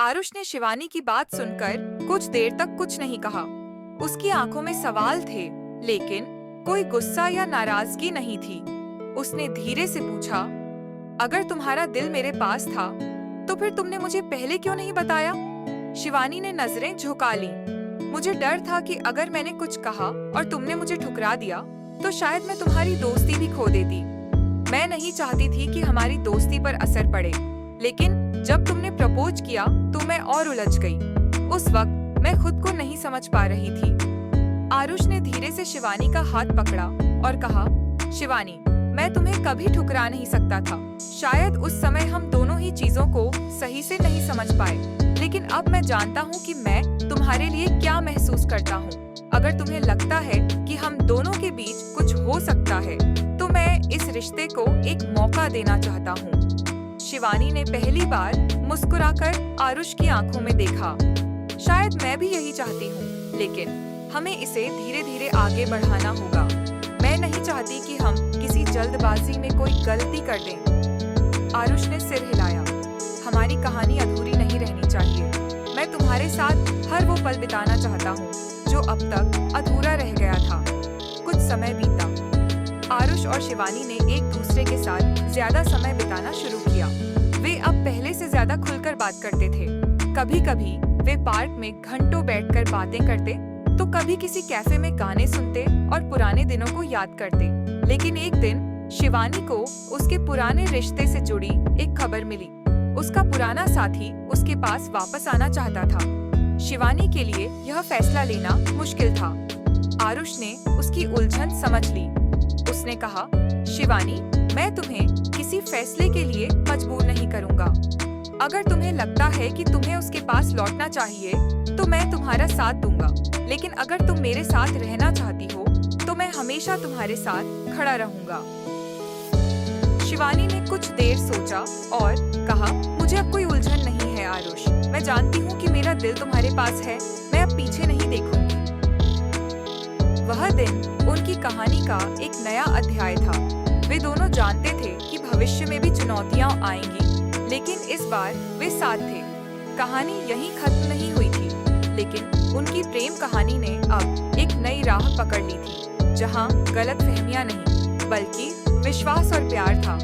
आरुष ने शिवानी की बात सुनकर कुछ देर तक कुछ नहीं कहा। उसकी आंखों में सवाल थे, लेकिन कोई गुस्सा या नाराजगी नहीं थी। उसने धीरे से पूछा, अगर तुम्हारा दिल मेरे पास था, तो फिर तुमने मुझे पहले क्यों नहीं बताया? शिवानी ने नजरें झुका ली। मुझे डर था कि अगर मैंने कुछ कहा और तुमने मुझे ठुकरा दिया, तो शायद मैं तुम्हारी दोस्ती भी खो देती। मैं नहीं चाहती थी कि हमारी दोस्ती पर असर पड़े, लेकिन जब तुमने प्रपोज किया तो मैं और उलझ गई। उस वक्त मैं खुद को नहीं समझ पा रही थी। आरुष ने धीरे से शिवानी का हाथ पकड़ा और कहा, शिवानी, मैं तुम्हें कभी ठुकरा नहीं सकता था। शायद उस समय हम दोनों ही चीजों को सही से नहीं समझ पाए, लेकिन अब मैं जानता हूँ कि मैं तुम्हारे लिए क्या महसूस करता हूँ। अगर तुम्हें लगता है कि हम दोनों के बीच कुछ हो सकता है, तो मैं इस रिश्ते को एक मौका देना चाहता हूँ। शिवानी ने पहली बार मुस्कुराकर आरुष की आंखों में देखा। शायद मैं भी यही चाहती हूँ, लेकिन हमें इसे धीरे धीरे आगे बढ़ाना होगा। मैं नहीं चाहती कि हम किसी जल्दबाजी में कोई गलती कर दें। आरुष ने सिर हिलाया। हमारी कहानी अधूरी नहीं रहनी चाहिए। मैं तुम्हारे साथ हर वो पल बिताना चाहता हूँ जो अब तक अधूरा रह गया था। कुछ समय बीता। आरुष और शिवानी ने एक दूसरे के साथ ज्यादा समय बिताना शुरू किया। वे अब पहले से ज्यादा खुलकर बात करते थे। कभी कभी वे पार्क में घंटों बैठकर बातें करते, तो कभी किसी कैफे में गाने सुनते और पुराने दिनों को याद करते। लेकिन एक दिन शिवानी को उसके पुराने रिश्ते से जुड़ी एक खबर मिली। उसका पुराना साथी उसके पास वापस आना चाहता था। शिवानी के लिए यह फैसला लेना मुश्किल था। आरुष ने उसकी उलझन समझ ली। उसने कहा, शिवानी, मैं तुम्हें किसी फैसले के लिए मजबूर नहीं करूंगा। अगर तुम्हें लगता है कि तुम्हें उसके पास लौटना चाहिए, तो मैं तुम्हारा साथ दूंगा। लेकिन अगर तुम मेरे साथ रहना चाहती हो, तो मैं हमेशा तुम्हारे साथ खड़ा रहूंगा। शिवानी ने कुछ देर सोचा और कहा, मुझे अब कोई उलझन नहीं है आरुष। मैं जानती हूँ कि मेरा दिल तुम्हारे पास है। मैं अब पीछे नहीं देखूंगी। वह दिन उनकी कहानी का एक नया अध्याय था। वे दोनों जानते थे कि भविष्य में भी चुनौतियां आएंगी, लेकिन इस बार वे साथ थे। कहानी यहीं खत्म नहीं हुई थी, लेकिन उनकी प्रेम कहानी ने अब एक नई राह पकड़ ली थी, जहां गलतफहमियां नहीं, बल्कि विश्वास और प्यार था।